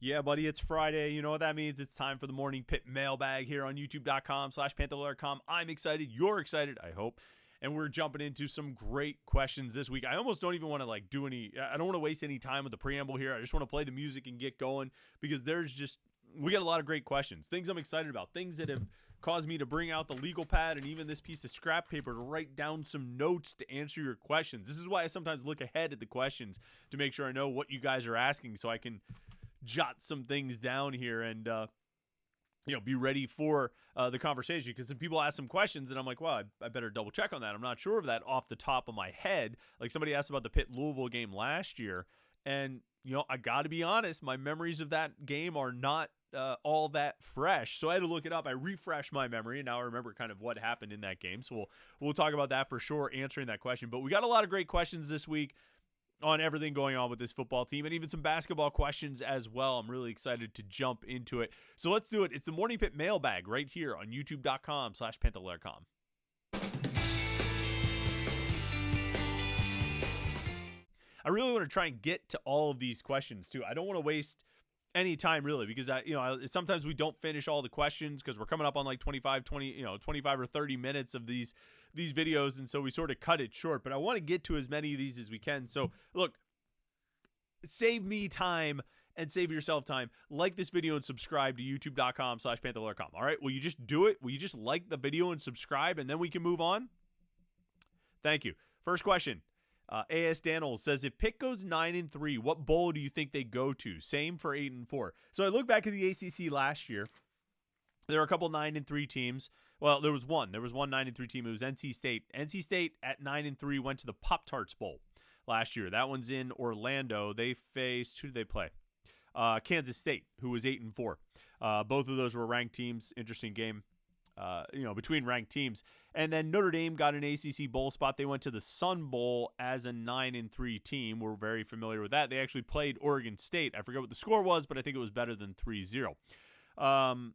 Yeah, buddy, it's Friday. You know what that means? It's time for the Morning Pitt Mailbag here on youtube.com/Panther-Lair.com. I'm excited. You're excited, I hope. And we're jumping into some great questions this week. I almost don't even want to I don't want to waste any time with the preamble here. I just want to play the music and get going because we got a lot of great questions. Things I'm excited about. Things that have caused me to bring out the legal pad and even this piece of scrap paper to write down some notes to answer your questions. This is why I sometimes look ahead at the questions to make sure I know what you guys are asking so I can jot some things down here and be ready for the conversation, because some people ask some questions and I'm like, well, I better double check on that. I'm not sure of that off the top of my head. Like somebody asked about the Pitt Louisville game last year, and I got to be honest, my memories of that game are not all that fresh, so I had to look it up. I refreshed my memory and now I remember kind of what happened in that game, so we'll talk about that for sure, answering that question. But we got a lot of great questions this week on everything going on with this football team, and even some basketball questions as well. I'm really excited to jump into it. So let's do it. It's the Morning Pitt Mailbag right here on youtube.com/Panther-Lair.com. I really want to try and get to all of these questions too. I don't want to waste any time really, because sometimes we don't finish all the questions because we're coming up on like 25 or 30 minutes of these videos, and so we sort of cut it short. But I want to get to as many of these as we can. So look, save me time and save yourself time. Like this video and subscribe to youtube.com/Panther-Lair.com. All right, will you just do it? Will you just like the video and subscribe, and then we can move on? Thank you. First question. A.S. Daniels says, if Pitt goes 9-3, what bowl do you think they go to? Same for 8-4. So I look back at the ACC last year. There were a couple 9-3 teams. Well, there was one 9-3 team. It was NC State. NC State at 9-3 went to the Pop-Tarts Bowl last year. That one's in Orlando. They faced, who did they play? Kansas State, who was 8-4. Both of those were ranked teams. Interesting game. Between ranked teams. And then Notre Dame got an ACC bowl spot. They went to the Sun Bowl as a 9-3 team. We're very familiar with that. They actually played Oregon State. I forget what the score was, but I think it was better than 3-0. And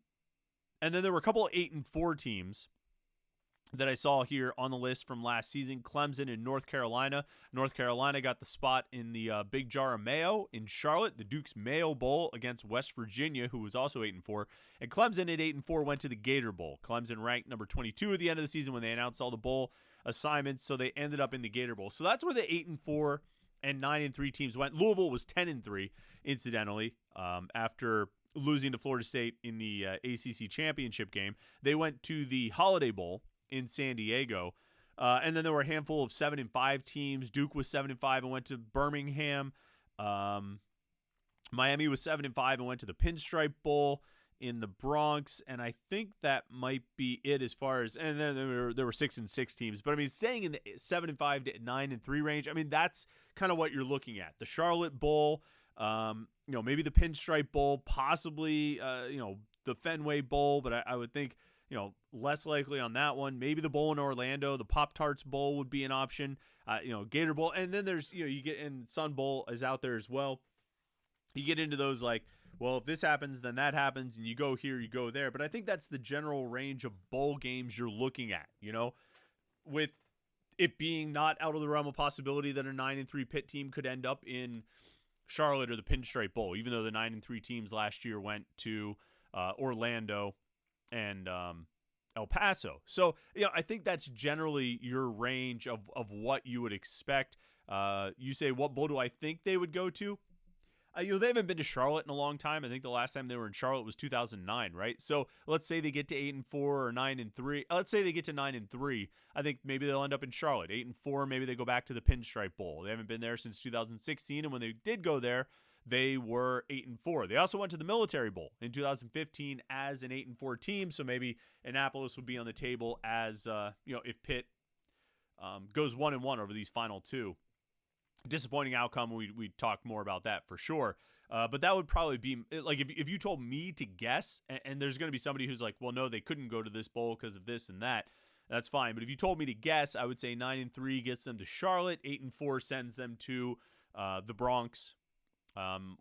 then there were a couple of 8-4 teams that I saw here on the list from last season. Clemson and North Carolina. North Carolina got the spot in the Big Jar of Mayo in Charlotte, the Duke's Mayo Bowl against West Virginia, who was also 8-4. And Clemson at 8-4 went to the Gator Bowl. Clemson ranked number 22 at the end of the season when they announced all the bowl assignments, so they ended up in the Gator Bowl. So that's where the 8-4 and 9-3 teams went. Louisville was 10-3, incidentally, after losing to Florida State in the ACC championship game. They went to the Holiday Bowl in San Diego. And then there were a handful of 7-5 teams. Duke was 7-5 and went to Birmingham. Miami was 7-5 and went to the Pinstripe Bowl in the Bronx. And I think that might be it as far as, and then there were 6-6 teams. But I mean, staying in the 7-5 to 9-3 range, I mean, that's kind of what you're looking at. The Charlotte Bowl, maybe the Pinstripe Bowl, possibly, the Fenway Bowl, but I would think, less likely on that one. Maybe the bowl in Orlando, the Pop-Tarts Bowl would be an option. Gator Bowl, and then there's, you get in Sun Bowl is out there as well. You get into those like, well, if this happens, then that happens, and you go here, you go there. But I think that's the general range of bowl games you're looking at. With it being not out of the realm of possibility that a 9-3 Pitt team could end up in Charlotte or the Pinstripe Bowl, even though the 9-3 teams last year went to Orlando and El Paso. So, I think that's generally your range of what you would expect. You say, what bowl do I think they would go to? They haven't been to Charlotte in a long time. I think the last time they were in Charlotte was 2009, right? So let's say they get to 8-4 or 9-3. Let's say they get to 9-3. I think maybe they'll end up in Charlotte. 8-4, maybe they go back to the Pinstripe Bowl. They haven't been there since 2016, and when they did go there, they were 8-4. They also went to the Military Bowl in 2015 as an 8-4 team. So maybe Annapolis would be on the table as if Pitt goes 1-1 over these final two. Disappointing outcome. We'd talk more about that for sure. But that would probably be like if you told me to guess, and there's going to be somebody who's like, well, no, they couldn't go to this bowl because of this and that. That's fine. But if you told me to guess, I would say 9-3 gets them to Charlotte. 8-4 sends them to the Bronx.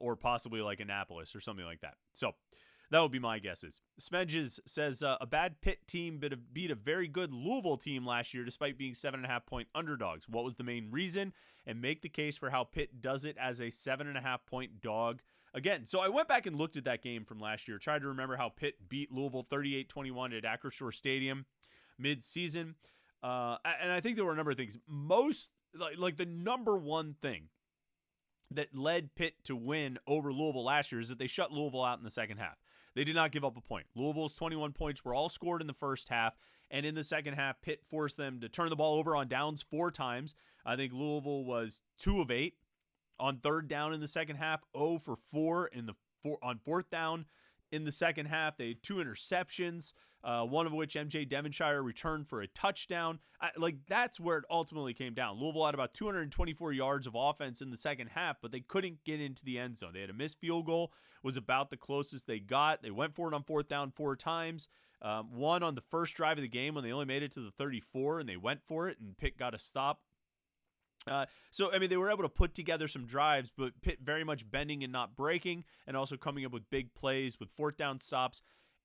Or possibly like Annapolis or something like that. So that would be my guesses. Smedges says a bad Pitt team beat a very good Louisville team last year despite being 7.5-point underdogs. What was the main reason? And make the case for how Pitt does it as a 7.5-point dog again. So I went back and looked at that game from last year, tried to remember how Pitt beat Louisville 38-21 at Acrisure Stadium mid-season. And I think there were a number of things. Most, like the number one thing that led Pitt to win over Louisville last year is that they shut Louisville out in the second half. They did not give up a point. Louisville's 21 points were all scored in the first half, and in the second half, Pitt forced them to turn the ball over on downs 4 times. I think Louisville was 2 of 8 on third down in the second half, 0 for 4 on fourth down in the second half. They had 2 interceptions, one of which MJ Devonshire returned for a touchdown. That's where it ultimately came down. Louisville had about 224 yards of offense in the second half, but they couldn't get into the end zone. They had a missed field goal, was about the closest they got. They went for it on fourth down 4 times. One on the first drive of the game when they only made it to the 34, and they went for it, and Pitt got a stop. They were able to put together some drives, but Pitt very much bending and not breaking, and also coming up with big plays with fourth down stops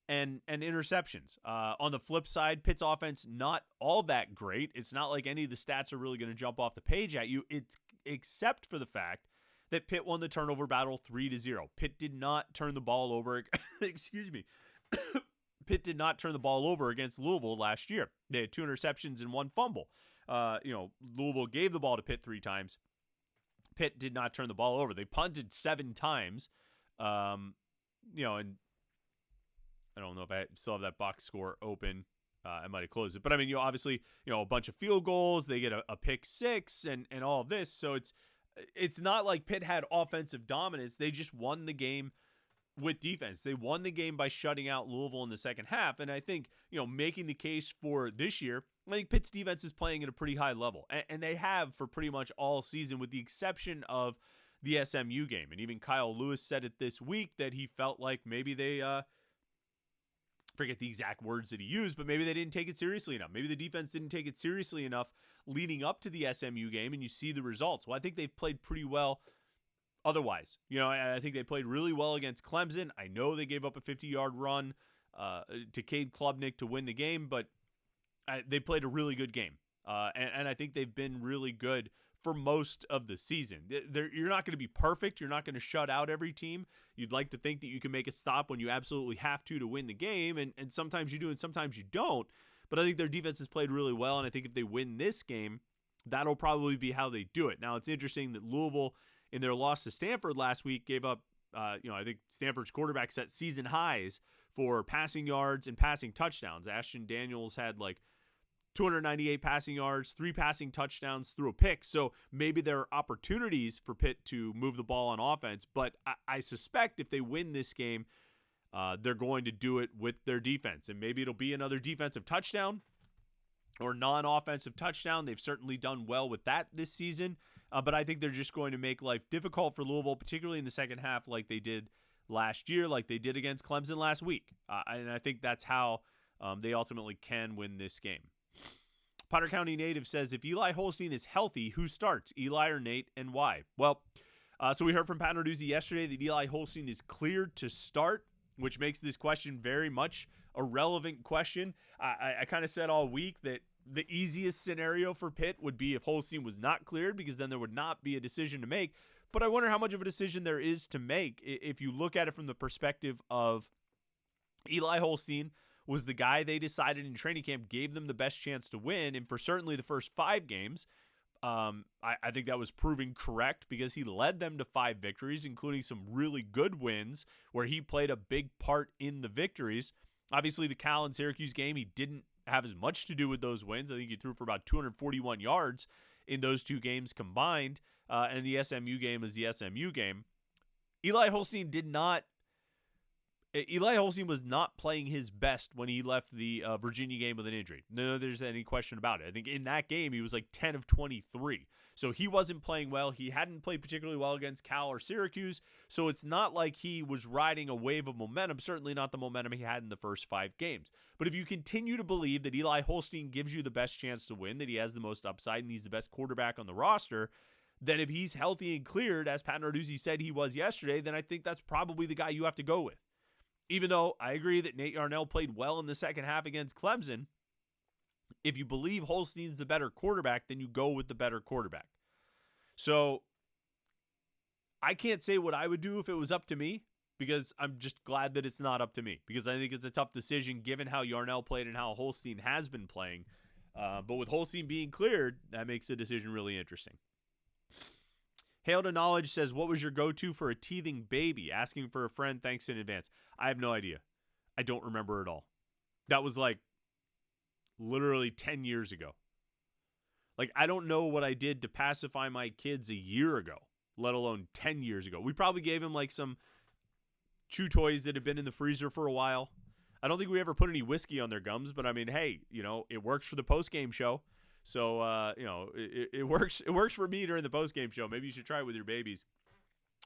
and interceptions. On the flip side, Pitt's offense, not all that great. It's not like any of the stats are really going to jump off the page at you, except for the fact that Pitt won the turnover battle 3-0. Pitt did not turn the ball over. Excuse me. Pitt did not turn the ball over against Louisville last year. They had 2 interceptions and 1 fumble. Louisville gave the ball to Pitt 3 times. Pitt did not turn the ball over. They punted 7 times. And I don't know if I still have that box score open. I might have closed it. But, obviously, a bunch of field goals. They get a pick 6 and all of this. So it's not like Pitt had offensive dominance. They just won the game with defense. They won the game by shutting out Louisville in the second half. And I think, making the case for this year, I think Pitt's defense is playing at a pretty high level. And they have for pretty much all season, with the exception of the SMU game. And even Kyle Lewis said it this week that he felt like maybe they, forget the exact words that he used, but maybe they didn't take it seriously enough. Maybe the defense didn't take it seriously enough leading up to the SMU game, and you see the results. Well, I think they've played pretty well otherwise. I think they played really well against Clemson. I know they gave up a 50-yard run to Cade Klubnik to win the game, but they played a really good game. And I think they've been really good for most of the season. You're not going to be perfect. You're not going to shut out every team. You'd like to think that you can make a stop when you absolutely have to win the game, and sometimes you do and sometimes you don't. But I think their defense has played really well, and I think if they win this game, that'll probably be how they do it. Now, it's interesting that Louisville, in their loss to Stanford last week, gave up, I think Stanford's quarterback set season highs for passing yards and passing touchdowns. Ashton Daniels had 298 passing yards, 3 passing touchdowns, threw a pick. So maybe there are opportunities for Pitt to move the ball on offense. But I suspect if they win this game, they're going to do it with their defense. And maybe it'll be another defensive touchdown or non-offensive touchdown. They've certainly done well with that this season. But I think they're just going to make life difficult for Louisville, particularly in the second half like they did last year, like they did against Clemson last week. And I think that's how they ultimately can win this game. Potter County native says, if Eli Holstein is healthy, who starts, Eli or Nate, and why? Well, so we heard from Pat Narduzzi yesterday that Eli Holstein is cleared to start, which makes this question very much a relevant question. I kind of said all week that the easiest scenario for Pitt would be if Holstein was not cleared, because then there would not be a decision to make. But I wonder how much of a decision there is to make if you look at it from the perspective of Eli Holstein was the guy they decided in training camp gave them the best chance to win. And for certainly the first 5 games, I think that was proving correct because he led them to 5 victories, including some really good wins where he played a big part in the victories. Obviously, the Cal and Syracuse game, he didn't have as much to do with those wins. I think he threw for about 241 yards in those 2 games combined. And the SMU game is the SMU game. Eli Holstein was not playing his best when he left the Virginia game with an injury. No, there's any question about it. I think in that game, he was 10 of 23. So he wasn't playing well. He hadn't played particularly well against Cal or Syracuse. So it's not like he was riding a wave of momentum, certainly not the momentum he had in the first 5 games. But if you continue to believe that Eli Holstein gives you the best chance to win, that he has the most upside and he's the best quarterback on the roster, then if he's healthy and cleared, as Pat Narduzzi said he was yesterday, then I think that's probably the guy you have to go with. Even though I agree that Nate Yarnell played well in the second half against Clemson, if you believe Holstein's the better quarterback, then you go with the better quarterback. So I can't say what I would do if it was up to me, because I'm just glad that it's not up to me, because I think it's a tough decision given how Yarnell played and how Holstein has been playing. But with Holstein being cleared, that makes the decision really interesting. Hail to Knowledge says, what was your go-to for a teething baby? Asking for a friend, thanks in advance. I have no idea. I don't remember at all. That was like literally 10 years ago. Like, I don't know what I did to pacify my kids a year ago, let alone 10 years ago. We probably gave him like some chew toys that had been in the freezer for a while. I don't think we ever put any whiskey on their gums, but I mean, hey, it works for the post-game show. So, it works. It works for me during the post-game show. Maybe you should try it with your babies.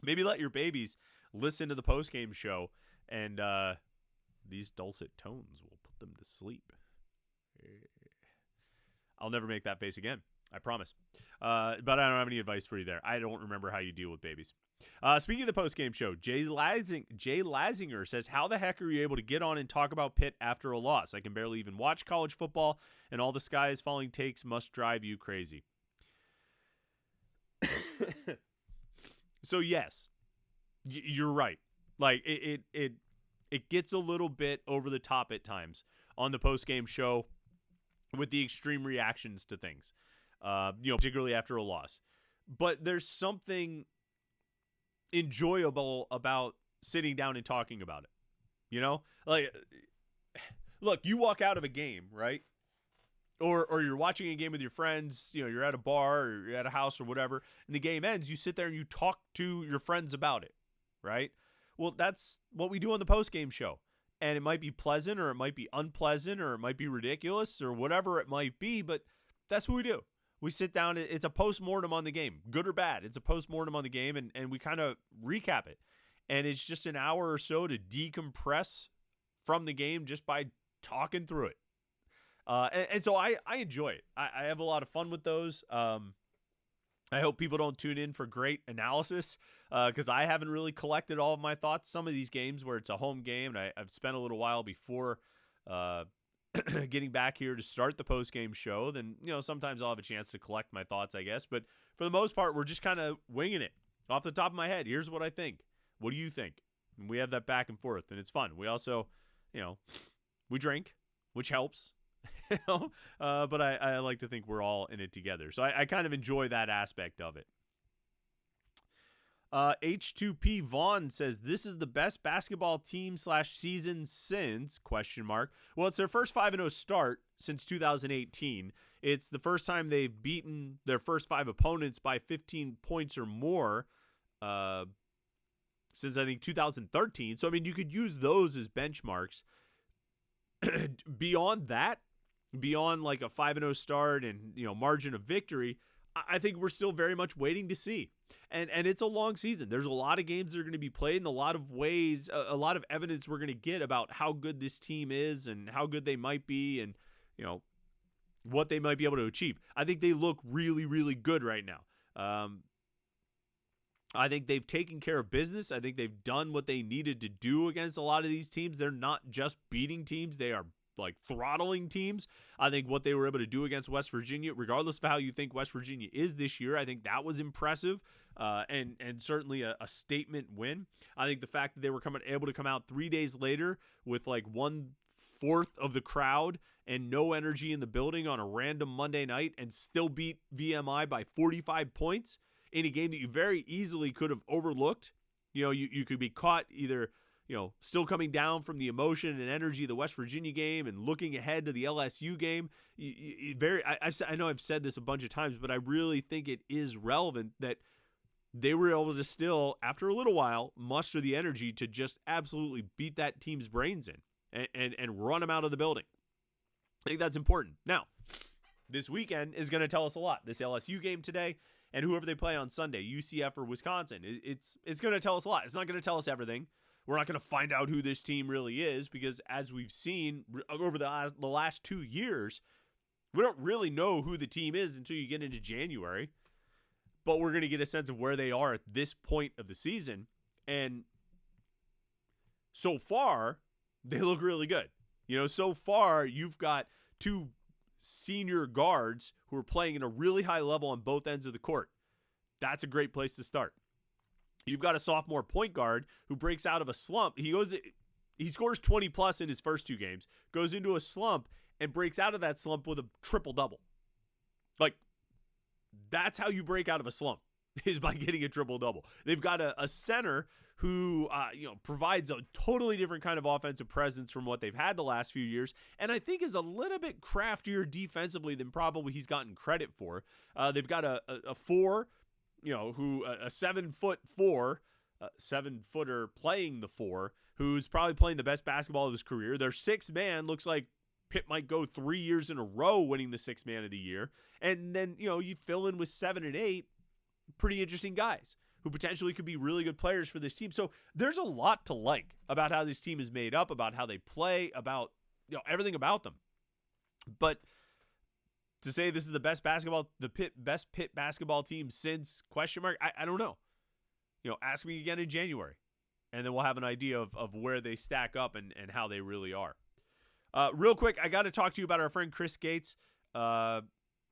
Maybe let your babies listen to the post-game show, and these dulcet tones will put them to sleep. I'll never make that face again. I promise. But I don't have any advice for you there. I don't remember how you deal with babies. Speaking of the post-game show, Jay Lazinger says, how the heck are you able to get on and talk about Pitt after a loss? I can barely even watch college football, and all the sky is falling takes must drive you crazy. So yes, you're right. Like it gets a little bit over the top at times on the post-game show with the extreme reactions to things, particularly after a loss. But there's something enjoyable about sitting down and talking about it. Like, look, you walk out of a game, right? Or you're watching a game with your friends, you're at a bar or you're at a house or whatever, and the game ends, you sit there and you talk to your friends about it, right? Well, that's what we do on the post-game show. And it might be pleasant, or it might be unpleasant, or it might be ridiculous, or whatever it might be, but that's what we do. We sit down, it's a post-mortem on the game, good or bad. It's a post-mortem on the game, and we kind of recap it. And it's just an hour or so to decompress from the game just by talking through it. And so I enjoy it. I have a lot of fun with those. I hope people don't tune in for great analysis, because I haven't really collected all of my thoughts. Some of these games where it's a home game, and I've spent a little while before getting back here to start the post-game show, then sometimes I'll have a chance to collect my thoughts, I guess. But for the most part, we're just kind of winging it off the top of my head. Here's what I think. What do you think? And we have that back and forth, and it's fun. We also, we drink, which helps. But I like to think we're all in it together. So I kind of enjoy that aspect of it. H2P Vaughn says, this is the best basketball team /season since ? Well, it's their first 5-0 start since 2018. It's the first time they've beaten their first 5 opponents by 15 points or more since, I think, 2013. So, I mean, you could use those as benchmarks. Beyond that, beyond like a 5-0 start and margin of victory, I think we're still very much waiting to see. And it's a long season. There's a lot of games that are going to be played in a lot of ways, a lot of evidence we're going to get about how good this team is and how good they might be, and what they might be able to achieve. I think they look really, really good right now. I think they've taken care of business. I think they've done what they needed to do against a lot of these teams. They're not just beating teams. They are like throttling teams. I think what they were able to do against West Virginia, regardless of how you think West Virginia is this year, I think that was impressive, and certainly a statement win. I think the fact that they were able to come out 3 days later with like 1/4 of the crowd and no energy in the building on a random Monday night and still beat VMI by 45 points in a game that you very easily could have overlooked. You could be caught either still coming down from the emotion and energy of the West Virginia game and looking ahead to the LSU game. I know I've said this a bunch of times, but I really think it is relevant that they were able to still, after a little while, muster the energy to just absolutely beat that team's brains in and run them out of the building. I think that's important. Now, this weekend is going to tell us a lot. This LSU game today and whoever they play on Sunday, UCF or Wisconsin, it's going to tell us a lot. It's not going to tell us everything. We're not going to find out who this team really is because, as we've seen over the last 2 years, we don't really know who the team is until you get into January. But we're going to get a sense of where they are at this point of the season. And so far, they look really good. So far, you've got 2 senior guards who are playing at a really high level on both ends of the court. That's a great place to start. You've got a sophomore point guard who breaks out of a slump. He scores 20 plus in his first 2 games, goes into a slump, and breaks out of that slump with a triple-double. Like, that's how you break out of a slump, is by getting a triple-double. They've got a center who provides a totally different kind of offensive presence from what they've had the last few years, and I think is a little bit craftier defensively than probably he's gotten credit for. They've got a 4, who a 7'4", 7-footer playing the 4, who's probably playing the best basketball of his career. Their 6th man looks like Pitt might go 3 years in a row winning the 6th man of the year. And then, you fill in with 7 and 8 pretty interesting guys who potentially could be really good players for this team. So there's a lot to like about how this team is made up, about how they play, about everything about them. But to say this is the best Pitt basketball team since ? I don't know. Ask me again in January, and then we'll have an idea of where they stack up and how they really are. Real quick, I got to talk to you about our friend Chris Gates. We got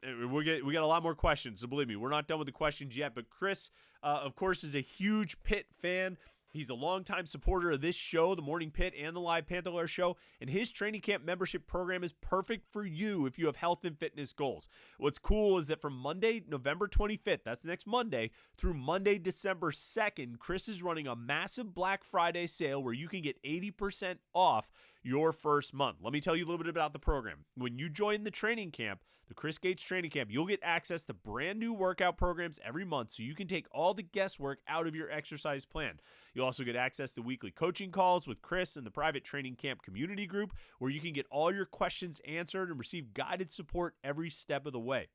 a lot more questions, so believe me, we're not done with the questions yet. But Chris, of course, is a huge Pitt fan. He's a longtime supporter of this show, the Morning Pitt and the live Panther-Lair show, and his training camp membership program is perfect for you if you have health and fitness goals. What's cool is that from Monday, November 25th, that's next Monday, through Monday, December 2nd, Chris is running a massive Black Friday sale where you can get 80% off your first month. Let me tell you a little bit about the program. When you join the training camp, the Chris Gates training camp, you'll get access to brand new workout programs every month so you can take all the guesswork out of your exercise plan. You'll also get access to weekly coaching calls with Chris and the private training camp community group where you can get all your questions answered and receive guided support every step of the way.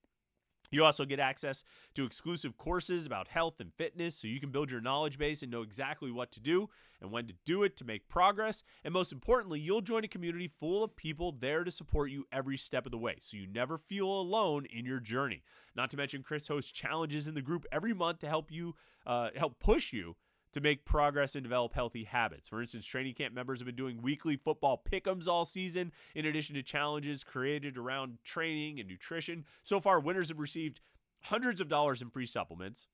You also get access to exclusive courses about health and fitness so you can build your knowledge base and know exactly what to do and when to do it to make progress. And most importantly, you'll join a community full of people there to support you every step of the way so you never feel alone in your journey. Not to mention, Chris hosts challenges in the group every month to help push you to make progress and develop healthy habits. For instance, training camp members have been doing weekly football pick'ems all season, in addition to challenges created around training and nutrition. So far, winners have received hundreds of dollars in free supplements,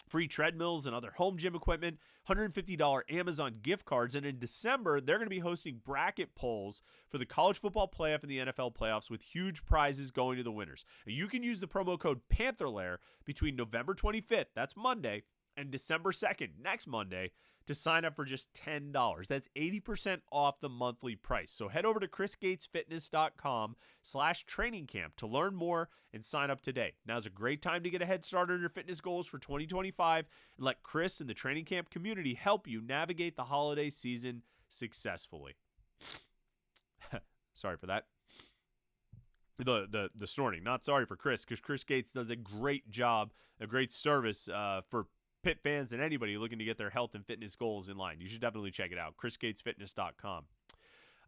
free treadmills and other home gym equipment, $150 Amazon gift cards, and in December, they're going to be hosting bracket polls for the college football playoff and the NFL playoffs with huge prizes going to the winners. Now, you can use the promo code Panther-Lair between November 25th, that's Monday, and December 2nd, next Monday, to sign up for just $10. That's 80% off the monthly price. So head over to chrisgatesfitness.com/training camp to learn more and sign up today. Now's a great time to get a head start on your fitness goals for 2025 and let Chris and the training camp community help you navigate the holiday season successfully. Sorry for that. The snorting. Not sorry for Chris, because Chris Gates does a great job, a great service for Pitt fans and anybody looking to get their health and fitness goals in line. You should definitely check it out, chrisgatesfitness.com.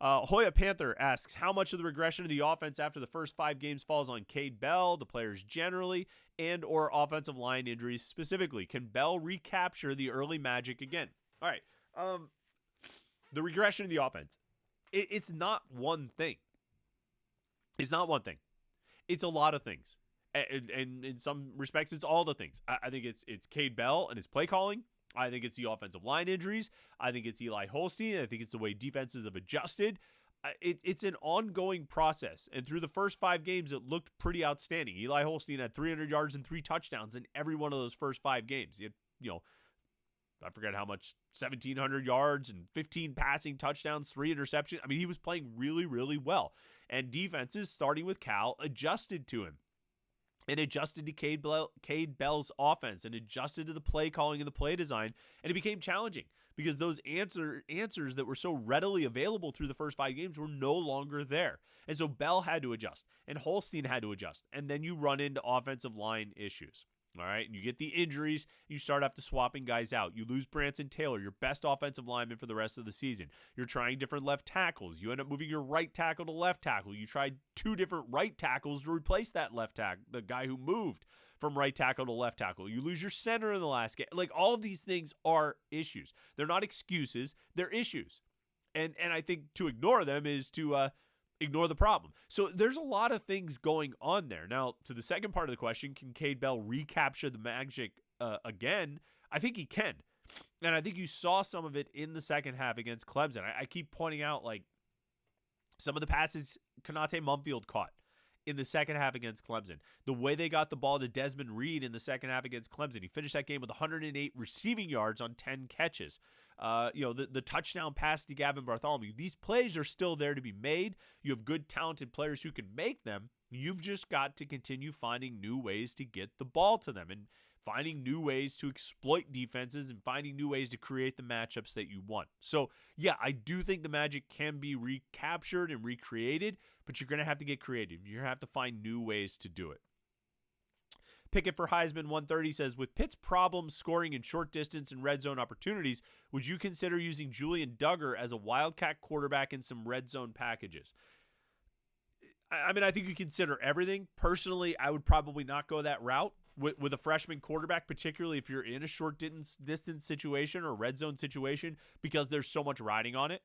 Hoya Panther asks, how much of the regression of the offense after the first 5 games falls on Cade Bell, the players generally, and or offensive line injuries specifically? Can Bell recapture the early magic again? All right. The regression of the offense. It's not one thing. It's not one thing. It's a lot of things. And in some respects, it's all the things. I think it's Cade Bell and his play calling. I think it's the offensive line injuries. I think it's Eli Holstein. I think it's the way defenses have adjusted. It's an ongoing process. And through the first 5 games, it looked pretty outstanding. Eli Holstein had 300 yards and 3 touchdowns in every one of those first 5 games. He had, I forget how much, 1,700 yards and 15 passing touchdowns, 3 interceptions. I mean, he was playing really, really well. And defenses, starting with Cal, adjusted to him. And adjusted to Cade Bell's offense and adjusted to the play calling and the play design. And it became challenging because those answers that were so readily available through the first 5 games were no longer there. And so Bell had to adjust and Holstein had to adjust. And then you run into offensive line issues. All right, and you get the injuries, you start after swapping guys out. You lose Branson Taylor, your best offensive lineman for the rest of the season. You're trying different left tackles. You end up moving your right tackle to left tackle. You tried 2 different right tackles to replace that left tackle, the guy who moved from right tackle to left tackle. You lose your center in the last game. Like, all of these things are issues. They're not excuses, they're issues. And I think to ignore them is to ignore the problem. So there's a lot of things going on there. Now, to the second part of the question, can Cade Bell recapture the magic again? I think he can. And I think you saw some of it in the second half against Clemson. I keep pointing out, like, some of the passes Konate Mumfield caught in the second half against Clemson. The way they got the ball to Desmond Reed in the second half against Clemson. He finished that game with 108 receiving yards on 10 catches. The touchdown pass to Gavin Bartholomew. These plays are still there to be made. You have good, talented players who can make them. You've just got to continue finding new ways to get the ball to them and finding new ways to exploit defenses and finding new ways to create the matchups that you want. So, yeah, I do think the magic can be recaptured and recreated, but you're going to have to get creative. You're going to have to find new ways to do it. Pickett for Heisman 130 says, with Pitt's problems scoring in short distance and red zone opportunities, would you consider using Julian Duggar as a Wildcat quarterback in some red zone packages? I mean, I think you consider everything. Personally, I would probably not go that route with a freshman quarterback, particularly if you're in a short distance situation or red zone situation, because there's so much riding on it.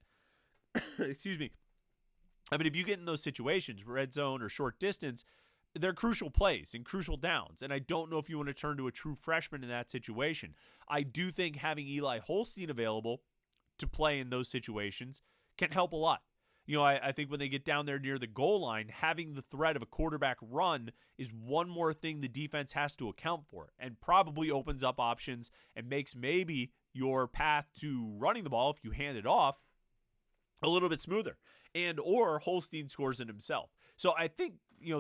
Excuse me. I mean, if you get in those situations, red zone or short distance, they're crucial plays and crucial downs. And I don't know if you want to turn to a true freshman in that situation. I do think having Eli Holstein available to play in those situations can help a lot. I think when they get down there near the goal line, having the threat of a quarterback run is one more thing the defense has to account for and probably opens up options and makes maybe your path to running the ball, if you hand it off, a little bit smoother. And or Holstein scores it himself. So I think,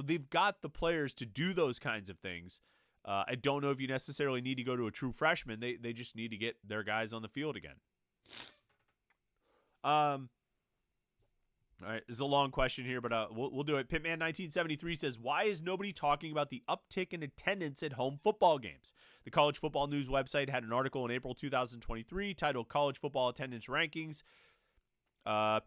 they've got the players to do those kinds of things. I don't know if you necessarily need to go to a true freshman. They just need to get their guys on the field again. All right, this is a long question here, but we'll do it. Pitman1973 says, why is nobody talking about the uptick in attendance at home football games? The College Football News website had an article in April 2023 titled College Football Attendance Rankings.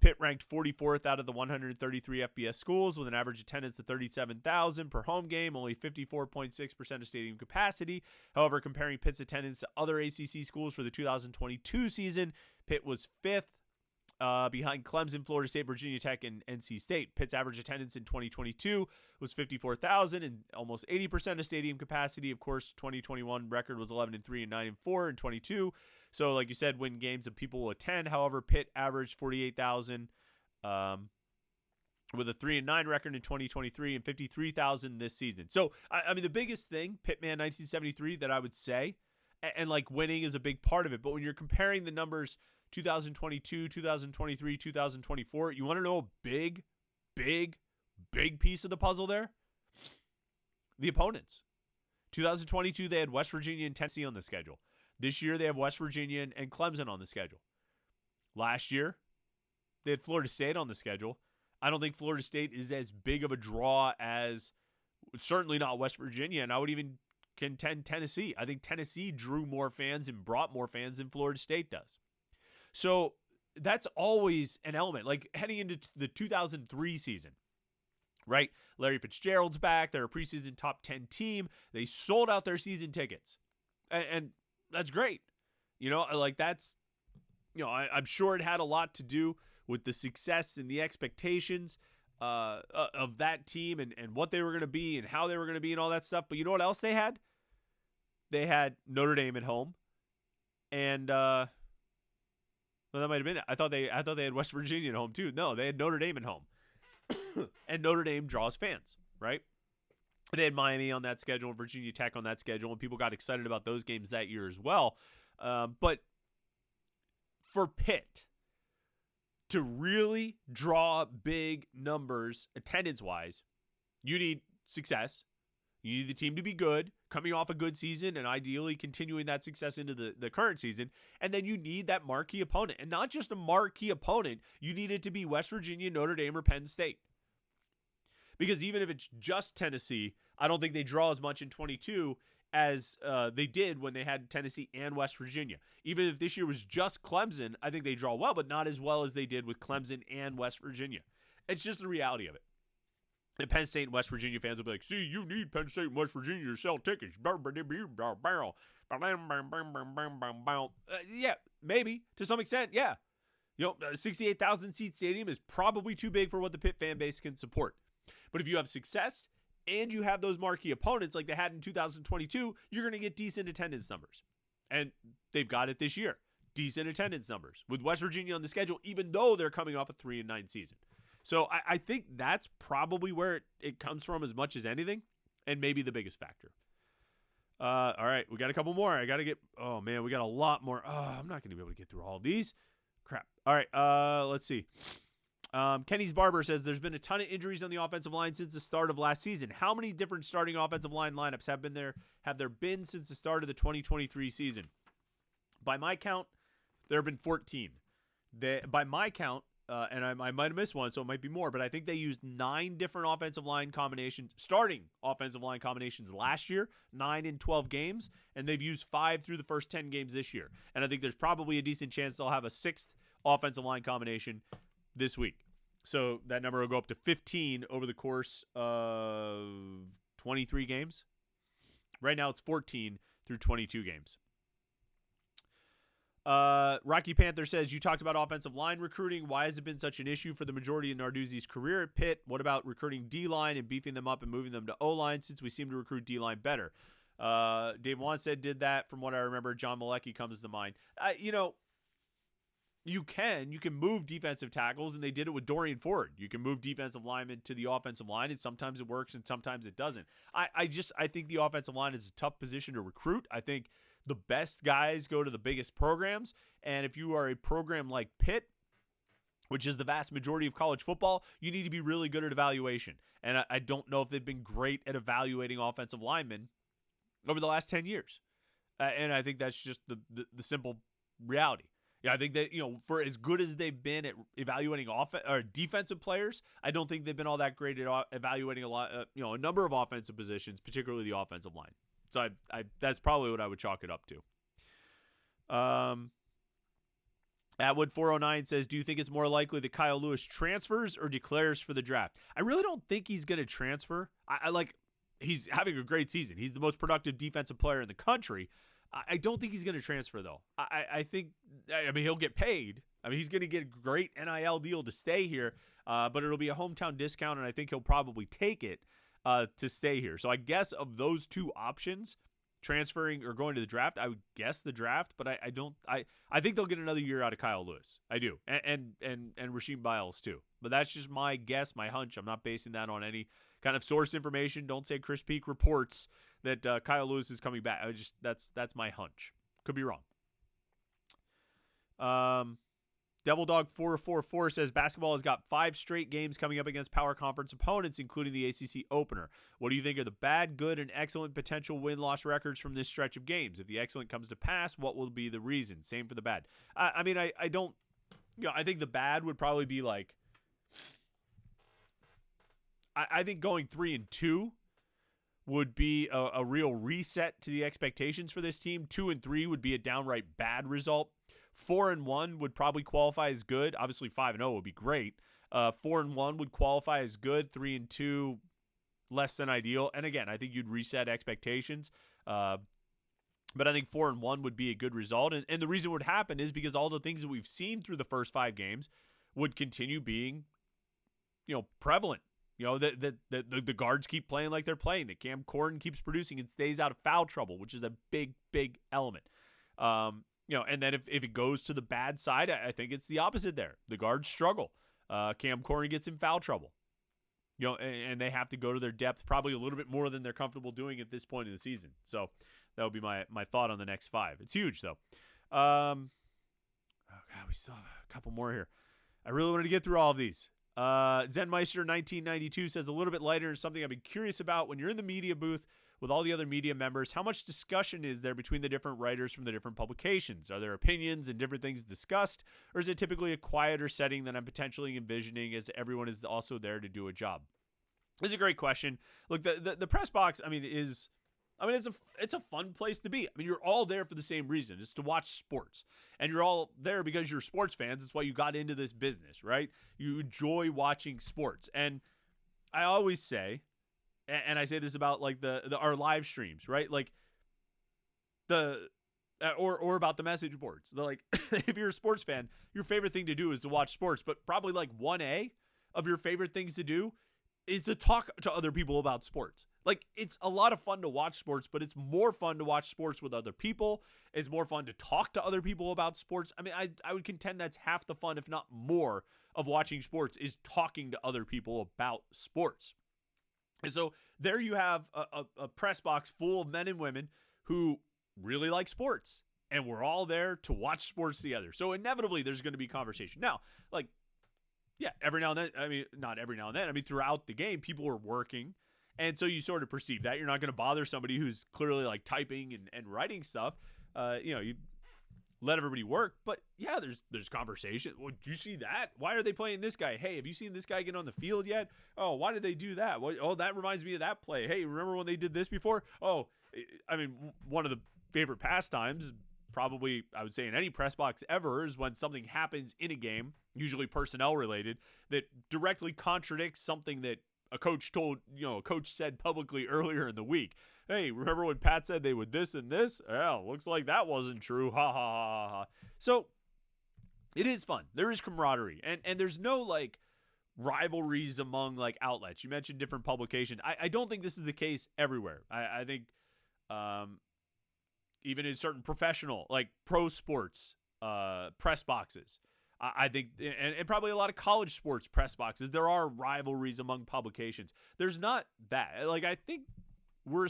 Pitt ranked 44th out of the 133 FBS schools with an average attendance of 37,000 per home game, only 54.6% of stadium capacity. However, comparing Pitt's attendance to other ACC schools for the 2022 season, Pitt was 5th. Behind Clemson, Florida State, Virginia Tech, and NC State. Pitt's average attendance in 2022 was 54,000 and almost 80% of stadium capacity. Of course, 2021 record was 11-3 and 9-4 in 22. So, like you said, win games and people will attend. However, Pitt averaged 48,000 with a 3-9 record in 2023 and 53,000 this season. So, I mean, the biggest thing, Pittman 1973, that I would say, and like winning is a big part of it, but when you're comparing the numbers 2022, 2023, 2024. You want to know a big piece of the puzzle there? The opponents. 2022, they had West Virginia and Tennessee on the schedule. This year, they have West Virginia and Clemson on the schedule. Last year, they had Florida State on the schedule. I don't think Florida State is as big of a draw as, certainly not West Virginia, and I would even contend Tennessee. I think Tennessee drew more fans and brought more fans than Florida State does. So that's always an element. Like heading into the 2003 season, right? Larry Fitzgerald's back. They're a preseason top 10 team. They sold out their season tickets. And that's great. That's, I'm sure it had a lot to do with the success and the expectations of that team and what they were going to be and how they were going to be and all that stuff. But you know what else they had? They had Notre Dame at home. And, well, that might have been it. I thought they had West Virginia at home too. No, they had Notre Dame at home. And Notre Dame draws fans, right? They had Miami on that schedule and Virginia Tech on that schedule, and people got excited about those games that year as well. But for Pitt to really draw big numbers attendance-wise, you need success. You need the team to be good, coming off a good season, and ideally continuing that success into the current season. And then you need that marquee opponent. And not just a marquee opponent, you need it to be West Virginia, Notre Dame, or Penn State. Because even if it's just Tennessee, I don't think they draw as much in 22 as they did when they had Tennessee and West Virginia. Even if this year was just Clemson, I think they draw well, but not as well as they did with Clemson and West Virginia. It's just the reality of it. And Penn State and West Virginia fans will be like, see, you need Penn State and West Virginia to sell tickets. Yeah, maybe. To some extent, yeah. 68,000 seat stadium is probably too big for what the Pitt fan base can support. But if you have success and you have those marquee opponents like they had in 2022, you're going to get decent attendance numbers. And they've got it this year. Decent attendance numbers with West Virginia on the schedule, even though they're coming off a 3-9 season. So I think that's probably where it comes from as much as anything, and maybe the biggest factor. All right, we got a couple more. Oh man, we got a lot more. I'm not going to be able to get through all of these. Crap. All right, let's see. Kenny's Barber says there's been a ton of injuries on the offensive line since the start of last season. How many different starting offensive line lineups have there been since the start of the 2023 season? By my count, there have been 14. By my count, and I might have missed one, so it might be more, but I think they used 9 different starting offensive line combinations last year, 9 in 12 games, and they've used 5 through the first 10 games this year. And I think there's probably a decent chance they'll have a 6th offensive line combination this week. So that number will go up to 15 over the course of 23 games. Right now it's 14 through 22 games. Rocky Panther says, you talked about offensive line recruiting. Why has it been such an issue for the majority of Narduzzi's career at Pitt? What about recruiting D-line and beefing them up and moving them to O-line since we seem to recruit D-line better? Dave Wanstead did that from what I remember. John Malecki comes to mind. You can move defensive tackles, and they did it with Dorian Ford. You can move defensive linemen to the offensive line, and sometimes it works and sometimes it doesn't. I think the offensive line is a tough position to recruit. I think the best guys go to the biggest programs, and if you are a program like Pitt, which is the vast majority of college football, you need to be really good at evaluation. And I don't know if they've been great at evaluating offensive linemen over the last 10 years. And I think that's just the simple reality. Yeah, I think that, for as good as they've been at evaluating defensive players, I don't think they've been all that great at evaluating a number of offensive positions, particularly the offensive line. So that's probably what I would chalk it up to. Atwood 409 says, do you think it's more likely that Kyle Lewis transfers or declares for the draft? I really don't think he's going to transfer. He's having a great season. He's the most productive defensive player in the country. I don't think he's going to transfer, though. I think he'll get paid. He's going to get a great NIL deal to stay here, but it'll be a hometown discount, and I think he'll probably take it to stay here. So I guess of those two options, transferring or going to the draft, I would guess the draft, but I think they'll get another year out of Kyle Lewis. I do. And Rasheem Biles too. But that's just my guess, my hunch. I'm not basing that on any kind of source information. Don't say Chris Peak reports that Kyle Lewis is coming back. That's my hunch. Could be wrong. Devil Dog 444 says basketball has got 5 straight games coming up against power conference opponents, including the ACC opener. What do you think are the bad, good, and excellent potential win-loss records from this stretch of games? If the excellent comes to pass, what will be the reason? Same for the bad. I think the bad would probably be like, I think going 3-2 would be a real reset to the expectations for this team. 2-3 would be a downright bad result. 4-1 would probably qualify as good. Obviously, 5-0 would be great. 4-1 would qualify as good. 3-2, less than ideal. And again, I think you'd reset expectations. But I think 4-1 would be a good result. And the reason it would happen is because all the things that we've seen through the first 5 games would continue being, prevalent. That the guards keep playing like they're playing. That Cam Corden keeps producing and stays out of foul trouble, which is a big, big element. And then if it goes to the bad side, I think it's the opposite there. The guards struggle. Cam Corden gets in foul trouble. And they have to go to their depth probably a little bit more than they're comfortable doing at this point in the season. So that would be my thought on the next 5. It's huge, though. We still have a couple more here. I really wanted to get through all of these. Zenmeister 1992 says a little bit lighter and something I've been curious about. When you're in the media booth with all the other media members, how much discussion is there between the different writers from the different publications? Are there opinions and different things discussed, or is it typically a quieter setting than I'm potentially envisioning as everyone is also there to do a job? It's a great question. Look, the press box, it's a fun place to be. You're all there for the same reason. It's to watch sports. And you're all there because you're sports fans. That's why you got into this business, right? You enjoy watching sports. And I always say, and I say this about like our live streams, right? Like or about the message boards. Like if you're a sports fan, your favorite thing to do is to watch sports, but probably like 1A of your favorite things to do is to talk to other people about sports. Like, it's a lot of fun to watch sports, but it's more fun to watch sports with other people. It's more fun to talk to other people about sports. I mean, I would contend that's half the fun, if not more, of watching sports is talking to other people about sports. And so there you have a press box full of men and women who really like sports. And we're all there to watch sports together. So inevitably, there's going to be conversation. Now, like, yeah, every now and then, I mean, not every now and then. I mean, throughout the game, people are working. And so you sort of perceive that. You're not going to bother somebody who's clearly like typing and writing stuff. You let everybody work. But yeah, there's conversation. Well, did you see that? Why are they playing this guy? Hey, have you seen this guy get on the field yet? Oh, why did they do that? Oh, that reminds me of that play. Hey, remember when they did this before? Oh, I mean, one of the favorite pastimes, probably I would say in any press box ever, is when something happens in a game, usually personnel related, that directly contradicts something that a coach said publicly earlier in the week. Hey, remember when Pat said they would this and this? Yeah, looks like that wasn't true. Ha ha ha ha. So it is fun. There is camaraderie, and there's no like rivalries among like outlets. You mentioned different publications. I don't think this is the case everywhere. I think even in certain professional, like pro sports press boxes, I think, and probably a lot of college sports press boxes, there are rivalries among publications. There's not that. Like, I think we're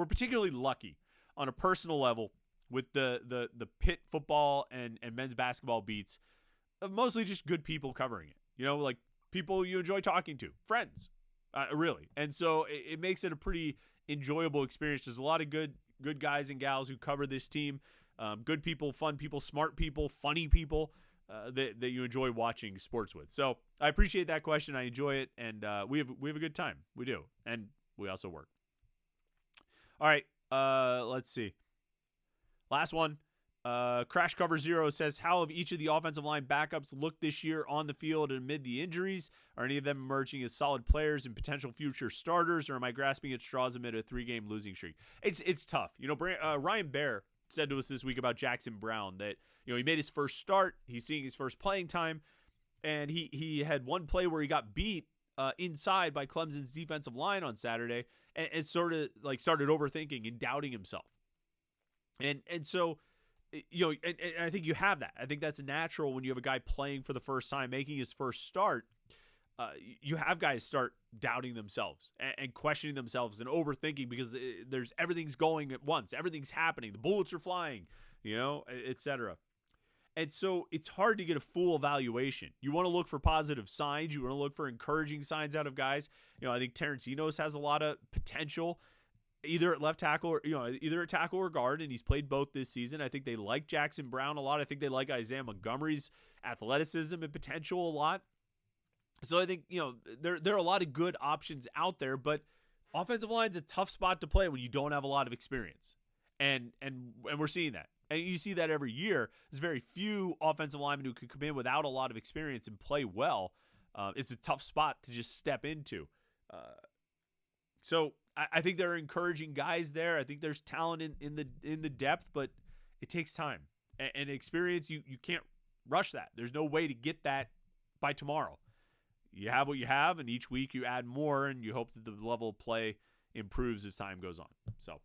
particularly lucky on a personal level with the Pitt football and men's basketball beats of mostly just good people covering it. You know, like people you enjoy talking to, friends, really. And so it makes it a pretty enjoyable experience. There's a lot of good guys and gals who cover this team. Good people, fun people, smart people, funny people. That you enjoy watching sports with. So I appreciate that question. I enjoy it, and we have a good time. We do, and we also work. All right, let's see. Last one. Crash Cover Zero says, how have each of the offensive line backups looked this year on the field amid the injuries? Are any of them emerging as solid players and potential future starters, or am I grasping at straws amid a 3-game losing streak? It's tough. You know, Ryan Baer said to us this week about Jackson Brown that, you know, he made his first start, he's seeing his first playing time, and he had one play where he got beat inside by Clemson's defensive line on Saturday, and sort of like started overthinking and doubting himself. And so, you know, and I think you have that. I think that's natural when you have a guy playing for the first time, making his first start. You have guys start doubting themselves and questioning themselves and overthinking because there's everything's going at once. Everything's happening. The bullets are flying, you know, etc. And so it's hard to get a full evaluation. You want to look for positive signs. You want to look for encouraging signs out of guys. You know, I think Terrence Enos has a lot of potential either at left tackle or, you know, either at tackle or guard, and he's played both this season. I think they like Jackson Brown a lot. I think they like Isaiah Montgomery's athleticism and potential a lot. So I think, you know, there are a lot of good options out there, but offensive line's a tough spot to play when you don't have a lot of experience. And we're seeing that. And you see that every year. There's very few offensive linemen who can come in without a lot of experience and play well. It's a tough spot to just step into. So I think there are encouraging guys there. I think there's talent in the depth, but it takes time. And experience, you can't rush that. There's no way to get that by tomorrow. You have what you have, and each week you add more, and you hope that the level of play improves as time goes on. So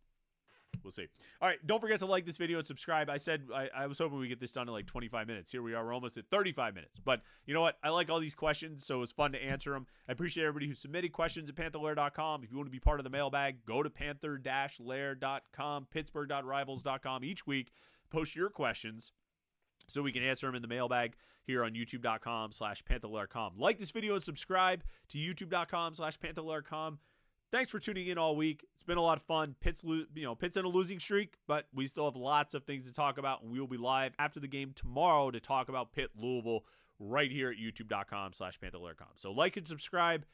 we'll see. All right, don't forget to like this video and subscribe. I said I was hoping we get this done in like 25 minutes. Here we are. We're almost at 35 minutes. But you know what? I like all these questions, so it's fun to answer them. I appreciate everybody who submitted questions at Panther-Lair.com. If you want to be part of the mailbag, go to Panther-Lair.com, Pittsburgh.rivals.com. Each week, post your questions so we can answer them in the mailbag here on YouTube.com/Panther-Lair.com. Like this video and subscribe to YouTube.com/Panther-Lair.com. Thanks for tuning in all week. It's been a lot of fun. Pitt's in a losing streak, but we still have lots of things to talk about, and we will be live after the game tomorrow to talk about Pitt Louisville right here at YouTube.com/Panther-Lair.com. So like and subscribe.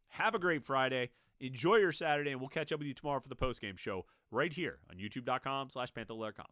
Have a great Friday. Enjoy your Saturday, and we'll catch up with you tomorrow for the postgame show right here on YouTube.com/Panther-Lair.com.